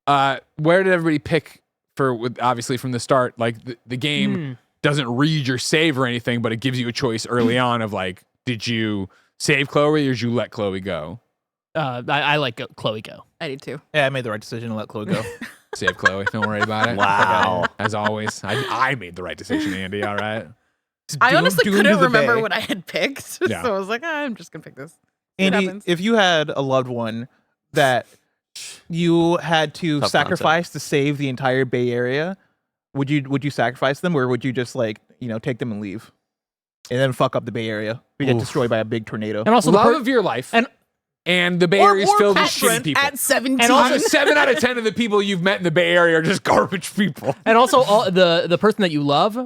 where did everybody pick obviously from the start? Like the game doesn't read your save or anything, but it gives you a choice early on of like, did you save Chloe or did you let Chloe go? I let Chloe go. I did too. Yeah, I made the right decision to let Chloe go. Save Chloe. Don't worry about it. Wow. As always, I made the right decision, Andy. All right. I honestly Doom to couldn't the remember bay. what I had picked, Yeah. so I was like, I'm just gonna pick this. See what Andy, happens. if you had a loved one that you had to Tough sacrifice to save the entire Bay Area, would you sacrifice them, or would you just like take them and leave, and then fuck up the Bay Area? We get destroyed by a big tornado. And also Love of your life. And the Bay Area is filled with shitty people. At 17. And also 7 out of 10 of the people you've met in the Bay Area are just garbage people. And also, the person that you love,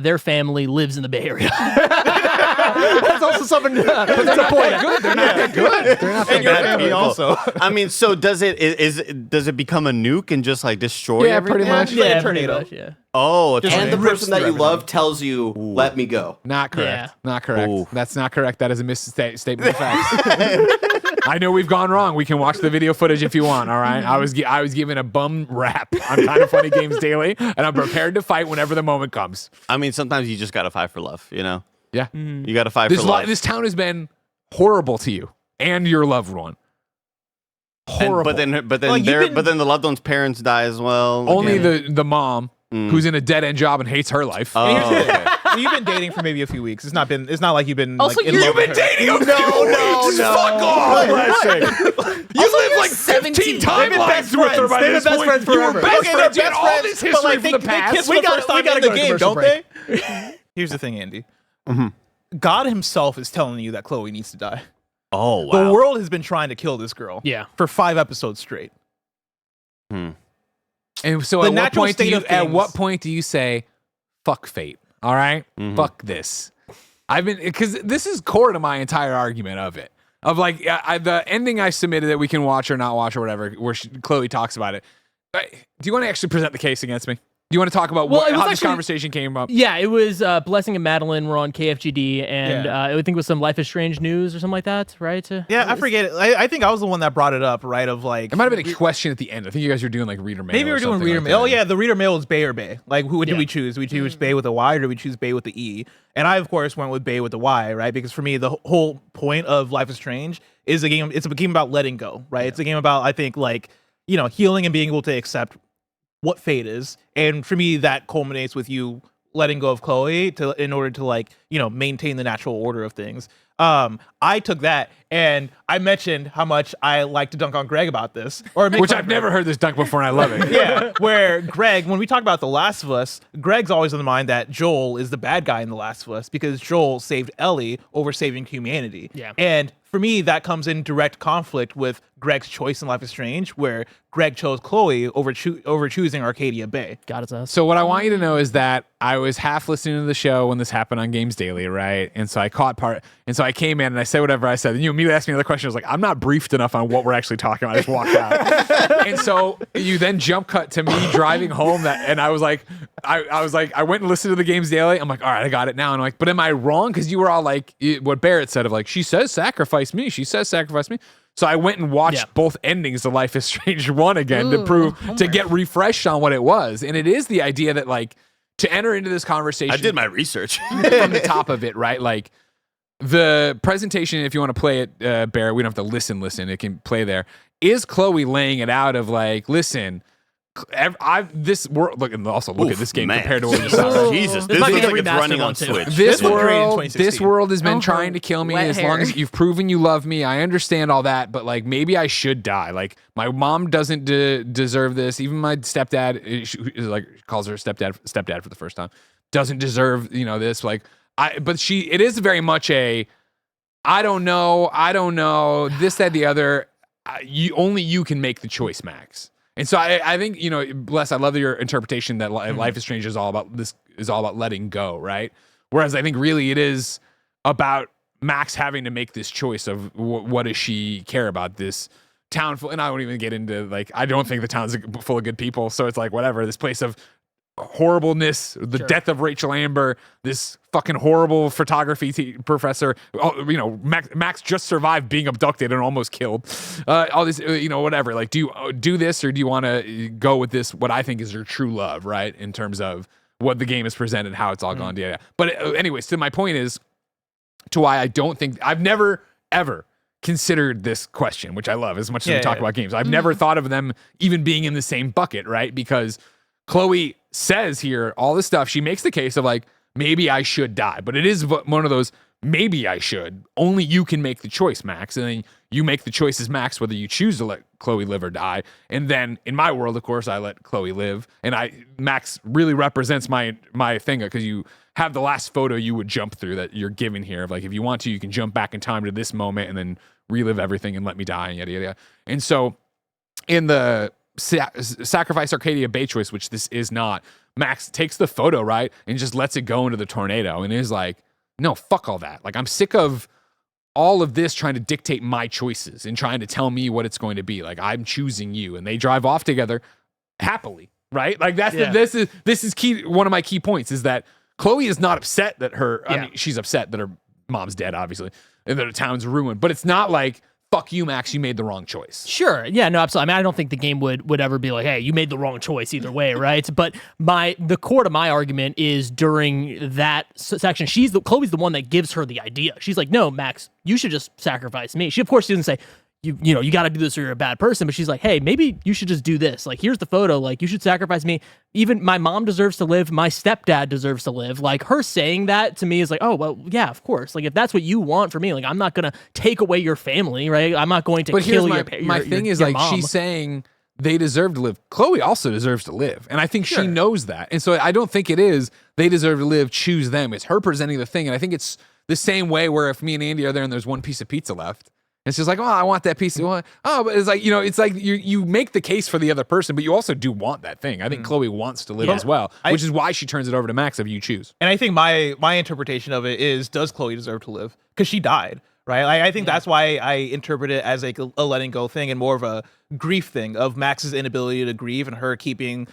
their family lives in the Bay Area. That's also something. But they're not that good. They're not that good. They're not that And your good. family also. I mean, so does it become a nuke and just like destroy Yeah, everything? pretty much. Like a pretty tornado. much, yeah. Oh, it's And the rips person that through you love everything. tells you, let me go. Not correct. Yeah. Not correct. Ooh. That's not correct. That is a misstatement of facts. I know we've gone wrong. We can watch the video footage if you want. All right. I was given a bum rap on Kind of Funny Games Daily, and I'm prepared to fight whenever the moment comes. I mean, sometimes you just gotta fight for love. You know, Yeah. you gotta fight for love. This town has been horrible to you and your loved one. Horrible. But then Well, you've been- the loved one's parents die as well. only Again. the mom who's in a dead end job and hates her life. Oh, And here's the okay. thing. Well, you've been dating for maybe a few weeks. It's not like you've been Also, like, in you've love been with her. dating a few weeks. Fuck off. You lived like 15 timelines with her by They've this been best point. friends You were forever. best Okay, they're friends. You had best all friends, this but, history like, from the they past. kiss for the first time in the game, don't break. they? Here's the thing, Andy. God himself is telling you that Chloe needs to die. Oh wow. The world has been trying to kill this girl. Yeah. For 5 episodes straight. And so The at what natural point do state you of at things- what point do you say, "Fuck fate"? All right? Fuck this. Because this is core to my entire argument of it. Of like the ending I submitted that we can watch or not watch or whatever, where Chloe talks about it. Do you want to actually present the case against me? Do you want to talk about Well, it was how this actually- conversation came up? Yeah, it was Blessing and Madeline were on KFGD, and Yeah. I think it was some Life is Strange news or something like that, right? Yeah, I forget it. I think I was the one that brought it up, right? Of like, It might have been a question at the end. I think you guys were doing like reader mail. maybe or we're doing something reader like mail. Oh that. yeah, the reader mail is Bay or Bay. Like, who did Yeah. we choose? Do we choose Bay with a Y or do we choose Bay with the E? And I, of course, went with Bay with the Y, right? Because for me, the whole point of Life is Strange is a game. It's a game about letting go, right? It's a game about, I think, like, healing and being able to accept what fate is. And for me, that culminates with you letting go of Chloe in order to, like, maintain the natural order of things. I took that and I mentioned how much I like to dunk on Greg about this, or make Which fun I've of Greg. never heard this dunk before, and I love it. Yeah, where Greg, when we talk about The Last of Us, Greg's always in the mind that Joel is the bad guy in The Last of Us because Joel saved Ellie over saving humanity. Yeah. And for me, that comes in direct conflict with Greg's choice in Life is Strange, where Greg chose Chloe over choosing Arcadia Bay. God, it's us. So what I want you to know is that I was half listening to the show when this happened on Games Daily, right? And so I caught part, and so I came in and I said whatever I said. And you immediately asked me another question. I was like, I'm not briefed enough on what we're actually talking about. I just walked out. And so you then jump cut to me driving home, and I was like, I went and listened to the Games Daily. I'm like, all right, I got it now. And I'm like, but am I wrong? Because you were all like, what Barrett said of like, she says sacrifice me. She says sacrifice me. So I went and watched both endings of Life is Strange 1 again to get refreshed on what it was. And it is the idea that like to enter into this conversation. I did my research. From the top of it, right? Like the presentation, if you want to play it, Barrett, we don't have to listen. It can play there. Is Chloe laying it out of like, listen, this world, look, and also look at this game man. compared to what we just saw. Jesus, This this might be looks the like it's remastered running one, on too. Switch. This was created in world, 2016. this world has been Oh, trying to kill me wet as hair. long as you've proven you love me. I understand all that, but like maybe I should die. Like my mom doesn't deserve this. Even my stepdad, she calls her stepdad for the first time, doesn't deserve this. Like it is very much a I don't know this, that, the other. Only you can make the choice, Max. And so I think, Bless, I love your interpretation that Life is Strange is all about letting go, right? Whereas I think really it is about Max having to make this choice of what does she care about, this town full, and I won't even get into like, I don't think the town's full of good people. So it's like, whatever, this place of horribleness, the death of Rachel Amber, this fucking horrible photography professor. Max just survived being abducted and almost killed. All this, whatever. Like, do you do this, or do you want to go with this? What I think is your true love, right? In terms of what the game is presented, how it's all gone. Yeah. But anyways, so my point is to why I don't think I've never ever considered this question, which I love as much as we talk about games. I've never thought of them even being in the same bucket, right? Because Chloe says here all this stuff. She makes the case of like, maybe I should die, but it is one of those, maybe I should. Only you can make the choice, Max. And then you make the choices, Max, whether you choose to let Chloe live or die. And then in my world, of course, I let Chloe live. And Max really represents my thing, because you have the last photo you would jump through that you're given here of like, if you want to, you can jump back in time to this moment and then relive everything and let me die and yada, yada, yada. And so in the Sacrifice Arcadia Bay choice, which this is not, Max takes the photo, right, and just lets it go into the tornado and is like, no, fuck all that. Like, I'm sick of all of this trying to dictate my choices and trying to tell me what it's going to be. Like, I'm choosing you. And they drive off together happily, right? Like, that's this is key. One of my key points is that Chloe is not upset that I mean, she's upset that her mom's dead, obviously, and that her town's ruined, but it's not like, fuck you, Max, you made the wrong choice. Sure. Yeah, no, absolutely. I mean, I don't think the game would ever be like, hey, you made the wrong choice either way, right? But the core to my argument is during that section, Chloe's the one that gives her the idea. She's like, no, Max, you should just sacrifice me. She, of course, doesn't say, you got to do this or you're a bad person, but she's like, hey, maybe you should just do this. Like, here's the photo. Like, you should sacrifice me. Even my mom deserves to live. My stepdad deserves to live. Like, her saying that to me is like, oh, well, yeah, of course. Like, if that's what you want for me, like, I'm not going to take away your family, right? I'm not going to kill your my thing is, like, mom. She's saying they deserve to live. Chloe also deserves to live. And I think she knows that. And so I don't think it is they deserve to live, choose them. It's her presenting the thing. And I think it's the same way where if me and Andy are there and there's one piece of pizza left, it's just like, oh, I want that piece. Oh, but it's like, it's like you make the case for the other person, but you also do want that thing. I think Chloe wants to live as well, which is why she turns it over to Max if you choose. And I think my interpretation of it is, does Chloe deserve to live? Because she died, right? Like, I think that's why I interpret it as like a letting go thing and more of a grief thing of Max's inability to grieve and her keeping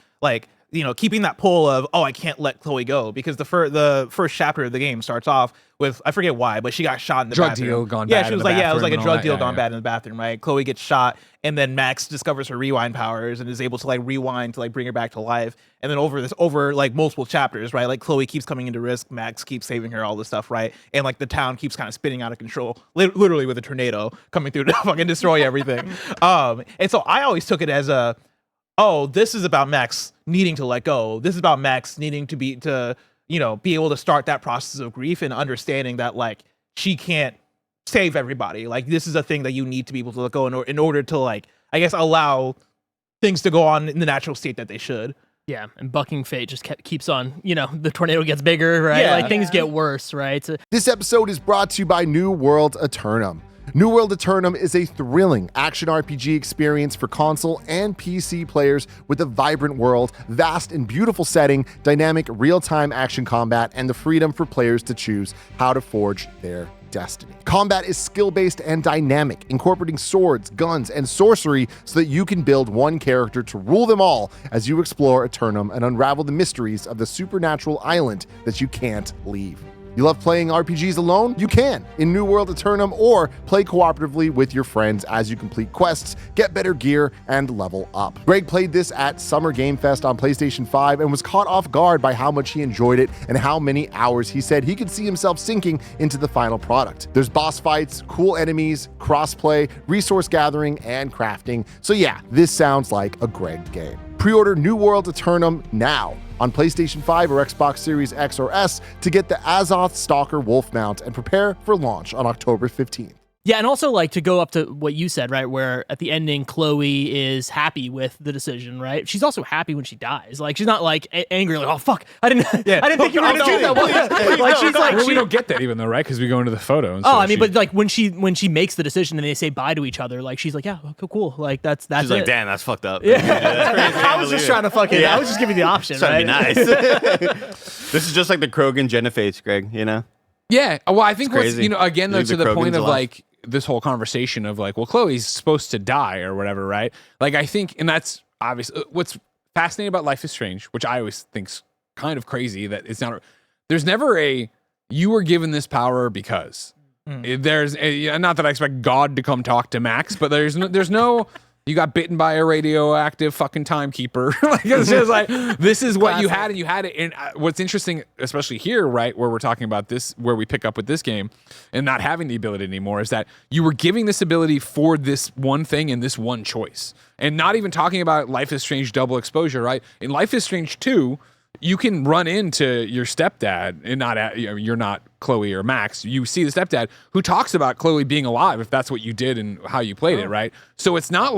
keeping that pull of, oh, I can't let Chloe go, because the first chapter of the game starts off with, I forget why, but she got shot in the drug bathroom. deal gone bad. Yeah, she was like, it was like a drug deal gone bad in the bathroom, right? Chloe gets shot, and then Max discovers her rewind powers and is able to like rewind to like bring her back to life. And then over like multiple chapters, right? Like, Chloe keeps coming into risk, Max keeps saving her, all this stuff, right? And like the town keeps kind of spinning out of control, literally with a tornado coming through to fucking destroy everything. And so I always took it as oh, this is about Max needing to let go. This is about Max needing to be able to start that process of grief and understanding that, like, she can't save everybody. Like, this is a thing that you need to be able to let go in order to, like, I guess, allow things to go on in the natural state that they should. Yeah, and bucking fate just keeps on, the tornado gets bigger, right? Yeah. Like, things get worse, right? This episode is brought to you by New World Aeternum. New World Aeternum is a thrilling action RPG experience for console and PC players with a vibrant world, vast and beautiful setting, dynamic real-time action combat, and the freedom for players to choose how to forge their destiny. Combat is skill-based and dynamic, incorporating swords, guns, and sorcery so that you can build one character to rule them all as you explore Aeternum and unravel the mysteries of the supernatural island that you can't leave. You love playing RPGs alone? You can in New World Aeternum, or play cooperatively with your friends as you complete quests, get better gear, and level up. Greg played this at Summer Game Fest on PlayStation 5 and was caught off guard by how much he enjoyed it and how many hours he said he could see himself sinking into the final product. There's boss fights, cool enemies, crossplay, resource gathering, and crafting. So yeah, this sounds like a Greg game. Pre-order New World Aeternum now on PlayStation 5 or Xbox Series X or S to get the Azoth Stalker Wolf mount and prepare for launch on October 15th. Yeah, and also, like, to go up to what you said, right, where at the ending, Chloe is happy with the decision, right? She's also happy when she dies. Like, she's not, like, angry, like, oh, fuck, I didn't think you were going to do that. Like, she's like... Well, we don't get that even, though, right? Because we go into the photo. And so I mean, but, like, when she makes the decision and they say bye to each other, like, she's like, yeah, cool. Like, that's she's it. like, damn, that's fucked up. Yeah. I was just trying to fucking... I was just giving you the option, trying right? to be nice. This is just like the Krogan Genophage, Greg, Yeah, well, I think it's crazy. Again, though, to the point of, alive. like, this whole conversation of like, well, Chloe's supposed to die or whatever, right? Like, I think, and that's obvious. What's fascinating about Life is Strange, which I always think's kind of crazy that it's not. There's never you were given this power because. There's not that I expect God to come talk to Max, but there's no you got bitten by a radioactive fucking timekeeper. Like it's just like this is what you had, and you had it. And what's interesting, especially here, right, where we're talking about this, where we pick up with this game, and not having the ability anymore, is that you were giving this ability for this one thing and this one choice, and not even talking about Life is Strange double exposure, right? In Life is Strange 2. You can run into your stepdad and you're not Chloe or Max. You see the stepdad who talks about Chloe being alive if that's what you did and how you played it, right? So it's not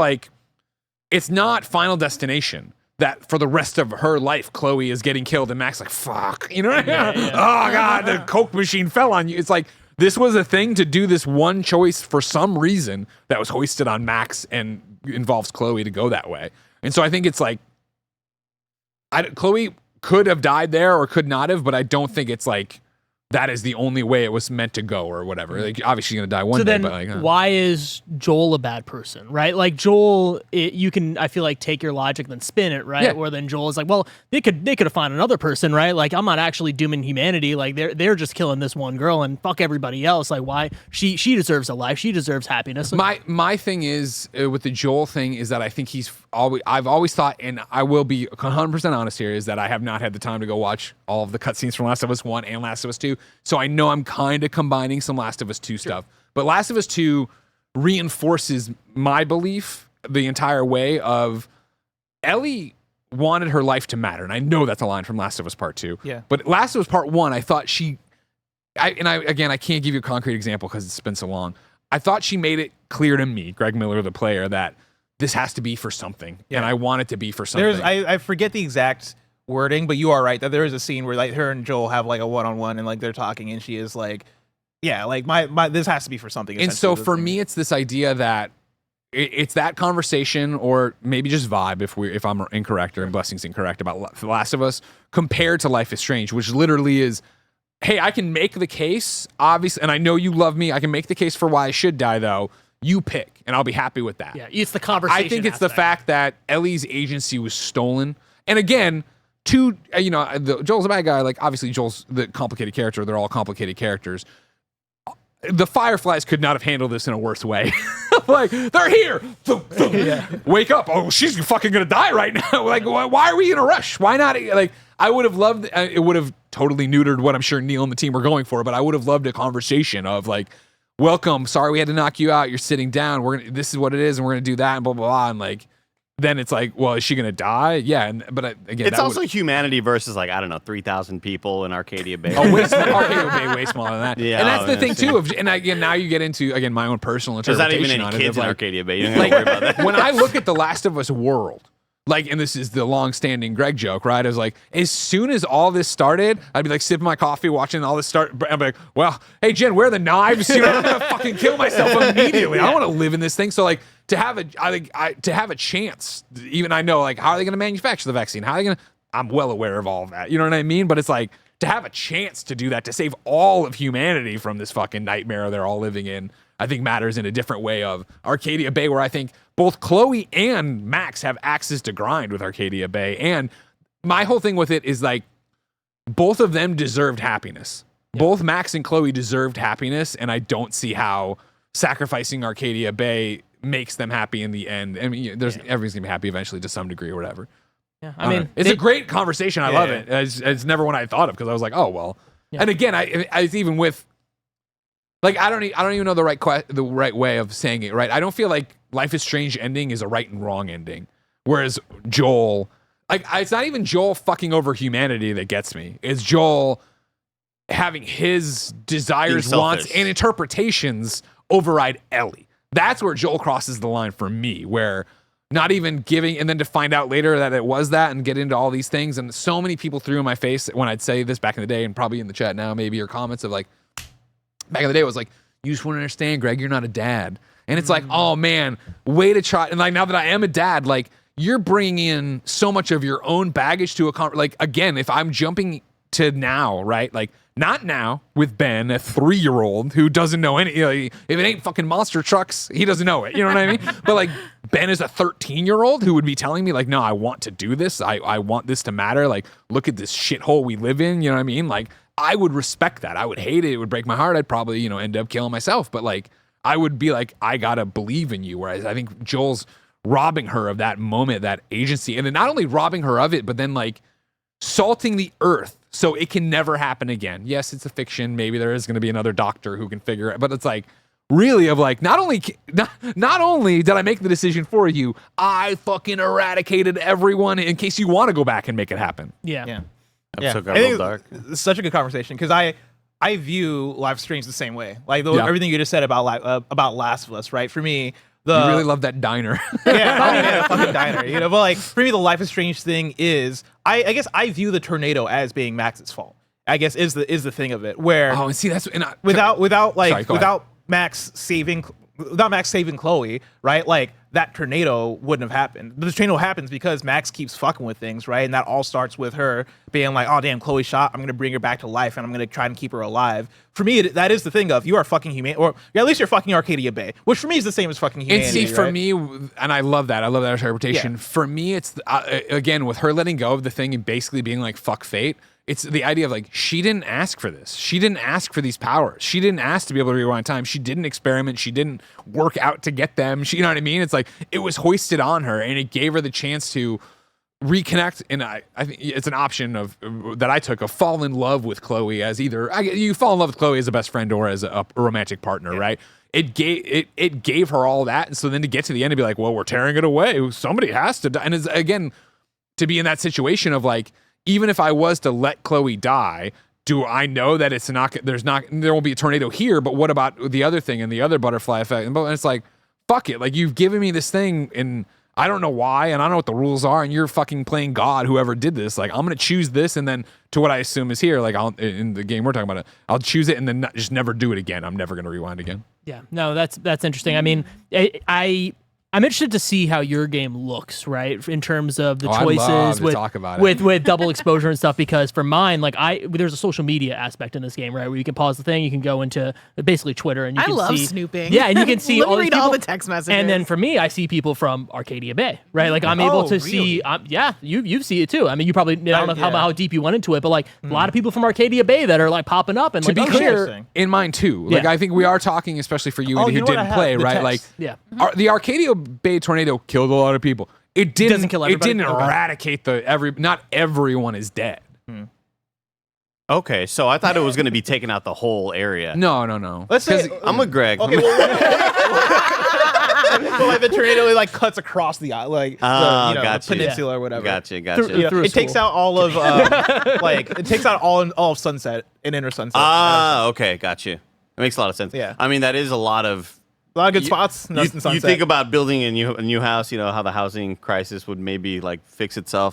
Final Destination that for the rest of her life, Chloe is getting killed and Max like, fuck, you know what I mean? Oh God, the Coke machine fell on you. It's like, this was a thing to do this one choice for some reason that was hoisted on Max and involves Chloe to go that way. And so I think it's like, Chloe could have died there or could not have, but I don't think it's like that is the only way it was meant to go or whatever. Like obviously she's gonna die one day, then but like why is Joel a bad person, right? Like Joel, you can, I feel like, take your logic and then spin it, right? Yeah. Where then Joel is like, well, they could have found another person, right? Like I'm not actually dooming humanity. Like they're just killing this one girl and fuck everybody else. Like why she deserves a life, she deserves happiness. my thing is with the Joel thing is that I think I've always thought, and I will be 100% honest here, is that I have not had the time to go watch all of the cutscenes from Last of Us 1 and Last of Us 2. So I know I'm kind of combining some Last of Us 2 stuff. But Last of Us 2 reinforces my belief the entire way of Ellie wanted her life to matter. And I know that's a line from Last of Us Part 2. Yeah. But Last of Us Part 1, I thought I can't give you a concrete example because it's been so long. I thought she made it clear to me, Greg Miller, the player, that this has to be for something. Yeah. And I want it to be for something. I forget the exact wording, but you are right that there is a scene where like her and Joel have like a one-on-one and like they're talking and she is like, yeah, like my this has to be for something. And so for me, it's this idea that it's that conversation, or maybe just vibe if I'm incorrect or Blessing's incorrect about The Last of Us compared to Life is Strange, which literally is, hey, I can make the case, obviously, and I know you love me. I can make the case for why I should die, though. You pick, and I'll be happy with that. Yeah, it's the conversation. I think it's the fact that Ellie's agency was stolen. And again, Joel's a bad guy. Like, obviously, Joel's the complicated character. They're all complicated characters. The Fireflies could not have handled this in a worse way. Like, they're here. Wake up. Oh, she's fucking going to die right now. Like, why are we in a rush? Why not? Like, I would have loved, it would have totally neutered what I'm sure Neil and the team were going for, but I would have loved a conversation of like, welcome, sorry we had to knock you out, you're sitting down, this is what it is, and we're going to do that, and blah, blah, blah, and like, then it's like, well, is she going to die? Yeah, but again, it's also humanity versus like, I don't know, 3,000 people in Arcadia Bay. Oh, Arcadia Bay way smaller than that. Yeah, and that's the thing too. And again, now you get into my own personal interpretation. There's not even any kids in like, Arcadia Bay. You don't have to worry about that. When I look at the Last of Us world, like, and this is the long-standing Greg joke, right? I was like, as soon as all this started, I'd be like sipping my coffee, watching all this start. I'd be like, well, hey Jen, where are the knives? You know, I'm gonna fucking kill myself immediately. I don't want to live in this thing. So like, to have a chance, even I know, like, how are they going to manufacture the vaccine? How are they going to? I'm well aware of all of that. You know what I mean? But it's like, to have a chance to do that, to save all of humanity from this fucking nightmare they're all living in, I think matters in a different way of Arcadia Bay, where I think both Chloe and Max have axes to grind with Arcadia Bay. And my whole thing with it is like, both of them deserved happiness. Yeah. Both Max and Chloe deserved happiness, and I don't see how sacrificing Arcadia Bay makes them happy in the end. I mean, everybody's gonna be happy eventually to some degree or whatever. Yeah, I mean, it's a great conversation. I love it. It's never one I thought of because I was like, oh well. Yeah. And again, I even with, like, I don't even know the right way of saying it. Right, I don't feel like Life is Strange ending is a right and wrong ending. Whereas Joel, like, it's not even Joel fucking over humanity that gets me. It's Joel having his desires, wants, and interpretations override Ellie. That's where Joel crosses the line for me, where not even giving, and then to find out later that it was that and get into all these things. And so many people threw in my face when I'd say this back in the day, and probably in the chat now, maybe, or comments of like, back in the day, it was like, you just wouldn't understand, Greg, you're not a dad. And it's like, oh man, way to try. And like, now that I am a dad, like, you're bringing in so much of your own baggage to like, again, if I'm jumping to now, right? Like, not now with Ben, a 3-year-old who doesn't know any. If it ain't fucking monster trucks, he doesn't know it. You know what I mean? But like, Ben is a 13-year-old who would be telling me like, no, I want to do this. I want this to matter. Like, look at this shithole we live in. You know what I mean? Like, I would respect that. I would hate it. It would break my heart. I'd probably, end up killing myself. But like, I would be like, I gotta believe in you. Whereas I think Joel's robbing her of that moment, that agency, and then not only robbing her of it, but then like salting the earth so it can never happen again. Yes, it's a fiction. Maybe there is going to be another doctor who can figure it, but it's like really of like, not only did I make the decision for you, I fucking eradicated everyone in case you want to go back and make it happen. Yeah. Episode got I a think little dark. it's such a good conversation because I view Life is Strange the same way. Like everything you just said about Last of Us, right? For me, You really love that diner. yeah, fucking diner. But like for me, the Life is Strange thing is I guess I view the tornado as being Max's fault. I guess is the thing of it where Oh, and see that's without Sorry, Max saving Chloe, right? Like that tornado wouldn't have happened. But the tornado happens because Max keeps fucking with things, right? And that all starts with her being like, "Oh damn, Chloe shot. I'm gonna bring her back to life, and I'm gonna try and keep her alive." For me, that is the thing of you are fucking human, or at least you're fucking Arcadia Bay, which for me is the same as fucking humanity. And see, for right? me, and I love that interpretation. Yeah. For me, it's again with her letting go of the thing and basically being like "fuck fate." It's the idea of like she didn't ask for this. She didn't ask for these powers. She didn't ask to be able to rewind time. She didn't experiment. She didn't work out to get them. You know what I mean? It's like it was hoisted on her, and it gave her the chance to reconnect. And I think it's an option of that I took of fall in love with Chloe as either you fall in love with Chloe as a best friend or as a romantic partner, right? It gave her all that, and so then to get to the end and be like, well, we're tearing it away. Somebody has to die, and it's, again to be in that situation of like. Even if I was to let Chloe die, do I know that there won't be a tornado here, but what about the other thing and the other butterfly effect? And it's like, fuck it. Like you've given me this thing and I don't know why, and I don't know what the rules are, and you're fucking playing God, whoever did this. Like I'm going to choose this and then to what I assume is here, like in the game we're talking about I'll choose it and then just never do it again. I'm never going to rewind again. Yeah. No, that's interesting. I mean, I'm interested to see how your game looks, right? In terms of the I'd love choices to talk about with double exposure and stuff. Because for mine, like there's a social media aspect in this game, right? Where you can pause the thing, you can go into basically Twitter, and you I can love see snooping. Yeah, and you can see Let me all these read people, all the text messages. And then for me, I see people from Arcadia Bay, right? Like I'm able to see. Yeah, you see it too. I mean, you probably I don't know how deep you went into it, but like a lot of people from Arcadia Bay that are like popping up and To like, be oh, clear, shit. in mine too. Like Yeah. I think we are talking, especially for you Oh, who you know what? didn't I have play, the right? text. Like Yeah. the Arcadia Bay tornado killed a lot of people. It didn't doesn't kill It everybody? didn't Okay. eradicate not everyone is dead. Okay, so I thought it was going to be taking out the whole area. No. Let's say I'm with Greg. okay. Well, like the tornado it like cuts across the like the gotcha. peninsula or whatever. Gotcha. You know, through a it takes school. out all of it takes out all of Sunset and Inner Sunset. Okay, got you. That makes a lot of sense. Yeah. I mean, that is a lot of. A lot of good spots. You think about building a new house, how the housing crisis would maybe like fix itself